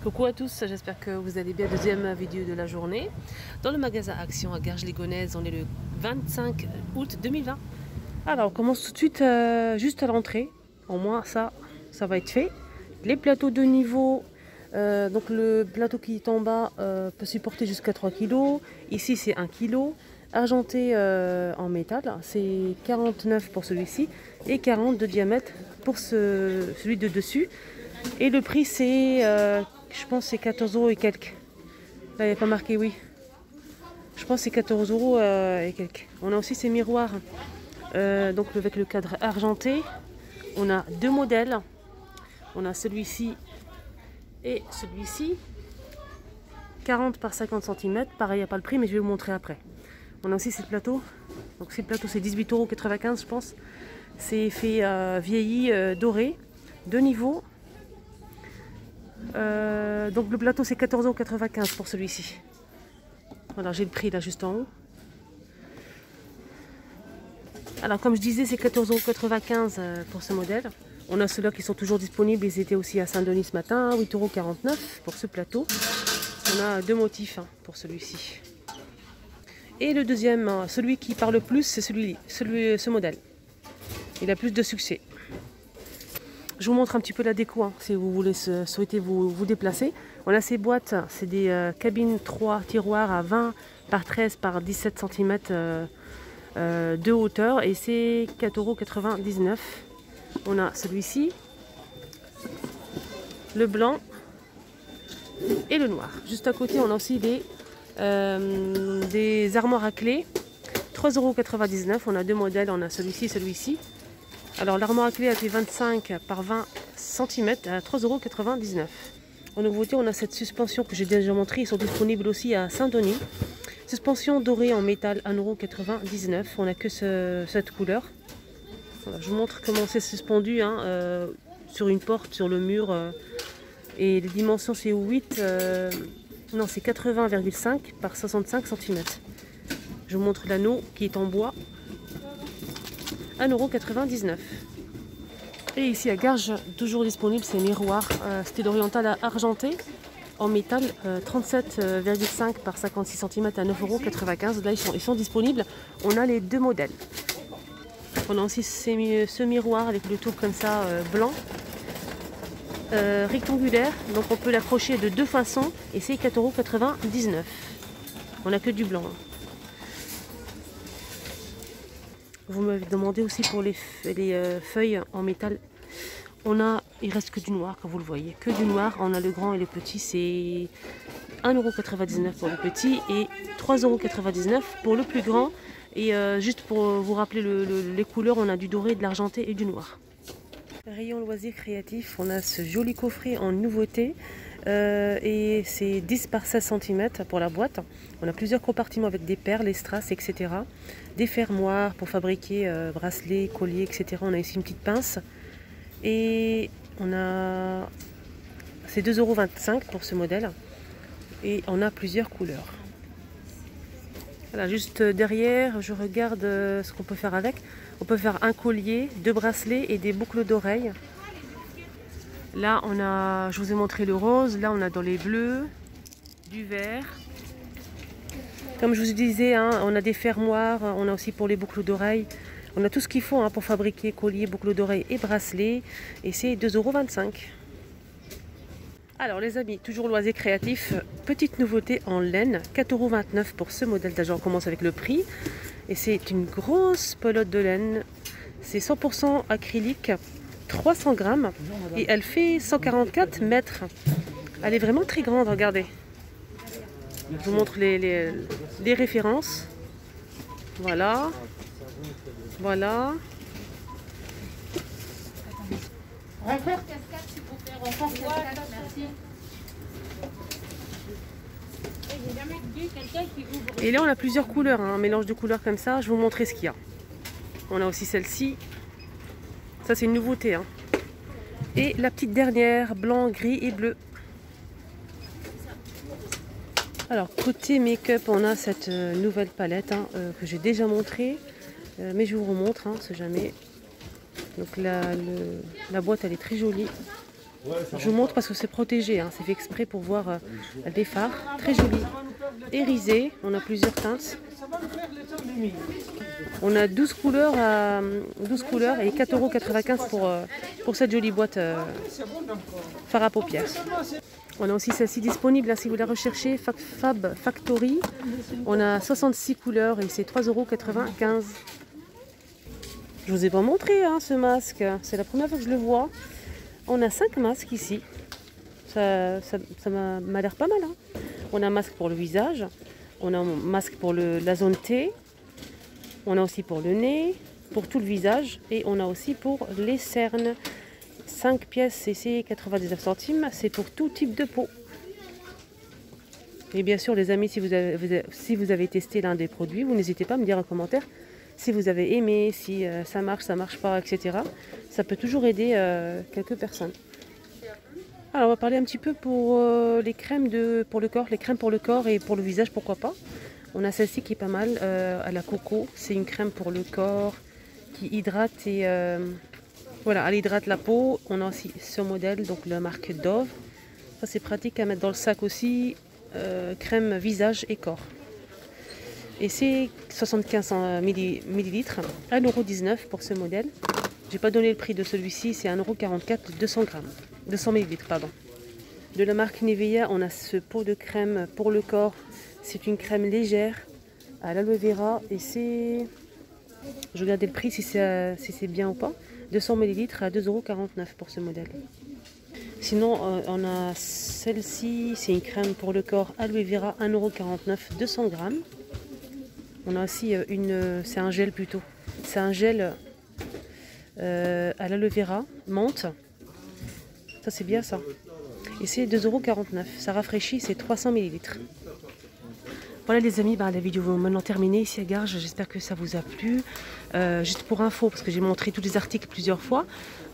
Coucou à tous, j'espère que vous allez bien. Deuxième vidéo de la journée. Dans le magasin Action à Garges-les-Gonesse, on est le 25 août 2020. Alors on commence tout de suite juste à l'entrée. Au moins ça va être fait. Les plateaux de niveau, donc le plateau qui est en bas peut supporter jusqu'à 3 kg. Ici c'est 1 kg. Argenté en métal, c'est 49 pour celui-ci et 40 de diamètre pour celui de dessus. Et le prix c'est, je pense c'est 14 € et quelques. Là il n'y a pas marqué oui. Je pense c'est 14 € et quelques. On a aussi ces miroirs, donc avec le cadre argenté. On a deux modèles. On a celui-ci et celui-ci. 40 par 50 cm. Pareil, il n'y a pas le prix mais je vais vous montrer après. On a aussi ces plateaux. Donc ces plateaux c'est 18,95 € je pense. C'est fait vieilli doré. Deux niveaux. Donc le plateau c'est 14,95 € pour celui-ci. Voilà, j'ai le prix là juste en haut. Alors comme je disais c'est 14,95 € pour ce modèle. On a ceux-là qui sont toujours disponibles, ils étaient aussi à Saint-Denis ce matin, 8,49 € pour ce plateau. On a deux motifs pour celui-ci. Et le deuxième, celui qui parle le plus, c'est ce modèle. Il a plus de succès. Je vous montre un petit peu la déco si vous voulez souhaitez vous déplacer. On a ces boîtes, c'est des cabines 3 tiroirs à 20 par 13 par 17 cm de hauteur et c'est 4,99 €. On a celui-ci, le blanc et le noir. Juste à côté, on a aussi des armoires à clé, 3,99 €. On a deux modèles, on a celui-ci et celui-ci. Alors l'armoire à clé a fait 25 par 20 cm à 3,99 €. En nouveauté, on a cette suspension que j'ai déjà montrée. Ils sont disponibles aussi à Saint-Denis. Suspension dorée en métal, 1,99 €. On n'a que cette couleur. Voilà, je vous montre comment c'est suspendu sur une porte, sur le mur. Et les dimensions, c'est c'est 80,5 par 65 cm. Je vous montre l'anneau qui est en bois. 1,99 €. Et ici à Garges, toujours disponible ces miroirs style oriental argenté en métal 37,5 par 56 cm à 9,95 €. Là ils sont disponibles. On a les deux modèles. On a aussi ce miroir avec le tour comme ça blanc rectangulaire. Donc on peut l'accrocher de deux façons et c'est 4,99 €. On n'a que du blanc. Vous m'avez demandé aussi pour les feuilles en métal. Il reste que du noir, comme vous le voyez. Que du noir. On a le grand et le petit. C'est 1,99 € pour le petit et 3,99 € pour le plus grand. Et juste pour vous rappeler les couleurs, on a du doré, de l'argenté et du noir. Rayon loisirs créatifs. On a ce joli coffret en nouveauté. Et c'est 10 par 16 cm pour la boîte. On a plusieurs compartiments avec des perles, des strass, etc. Des fermoirs pour fabriquer bracelets, colliers, etc. On a ici une petite pince. Et c'est 2,25 € pour ce modèle. Et on a plusieurs couleurs. Voilà, juste derrière, je regarde ce qu'on peut faire avec. On peut faire un collier, deux bracelets et des boucles d'oreilles. Là, je vous ai montré le rose. Là, on a dans les bleus, du vert. Comme je vous disais, on a des fermoirs. On a aussi pour les boucles d'oreilles. On a tout ce qu'il faut pour fabriquer colliers, boucles d'oreilles et bracelets. Et c'est 2,25 €. Alors les amis, toujours loisirs créatifs. Petite nouveauté en laine. 4,29 € pour ce modèle. Déjà, on commence avec le prix. Et c'est une grosse pelote de laine. C'est 100% acrylique. 300 grammes et elle fait 144 mètres. Elle est vraiment très grande, regardez. Je vous montre les références. Voilà. Voilà. Renfort cascade, s'il vous plaît. Renfort cascade, merci. Et là, on a plusieurs couleurs, un mélange de couleurs comme ça. Je vais vous montrer ce qu'il y a. On a aussi celle-ci. Ça, c'est une nouveauté. Et la petite dernière, blanc, gris et bleu. Alors, côté make-up, on a cette nouvelle palette que j'ai déjà montrée. Mais je vous remontre, on ne sait jamais. Donc, la boîte, elle est très jolie. Je vous montre parce que c'est protégé, hein. C'est fait exprès pour voir les phares. Très joli. Irisé, on a plusieurs teintes. On a 12 couleurs et 4,95 € pour cette jolie boîte fard à paupières. On a aussi celle-ci disponible, hein, si vous la recherchez, Fab Factory. On a 66 couleurs et c'est 3,95 €. Je vous ai pas montré hein, ce masque, c'est la première fois que je le vois. On a 5 masques ici, ça m'a l'air pas mal. Hein. On a un masque pour le visage, on a un masque pour la zone T, on a aussi pour le nez, pour tout le visage et on a aussi pour les cernes. 5 pièces CC 99 centimes, c'est pour tout type de peau. Et bien sûr les amis, si vous avez testé l'un des produits, vous n'hésitez pas à me dire en commentaire si vous avez aimé, si ça marche pas, etc. Ça peut toujours aider quelques personnes. Alors on va parler un petit peu pour les crèmes pour le corps, les crèmes pour le corps et pour le visage, pourquoi pas. On a celle-ci qui est pas mal, à la coco. C'est une crème pour le corps qui hydrate et voilà, elle hydrate la peau. On a aussi ce modèle, donc la marque Dove. Ça c'est pratique à mettre dans le sac aussi, crème visage et corps. Et c'est 75 millilitres, 1,19 € pour ce modèle. J'ai pas donné le prix de celui-ci, c'est 1,44 €, 200 millilitres, pardon. De la marque Nivea, on a ce pot de crème pour le corps. C'est une crème légère à l'aloe vera et c'est... Je regardais le prix si c'est bien ou pas. 200 millilitres à 2,49 € pour ce modèle. Sinon, on a celle-ci, c'est une crème pour le corps aloe vera, 1,49 €, 200 grammes. On a aussi c'est un gel plutôt. C'est un gel à l'aloe vera, menthe. Ça c'est bien ça. Et c'est 2,49 €. Ça rafraîchit, c'est 300 millilitres. Voilà les amis, la vidéo est maintenant terminée ici à Garges. J'espère que ça vous a plu. Juste pour info, parce que j'ai montré tous les articles plusieurs fois,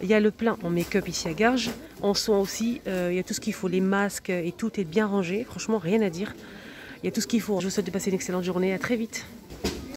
il y a le plein en make-up ici à Garges. En soins aussi, il y a tout ce qu'il faut, les masques et tout est bien rangé. Franchement, rien à dire. Il y a tout ce qu'il faut. Je vous souhaite de passer une excellente journée. À très vite.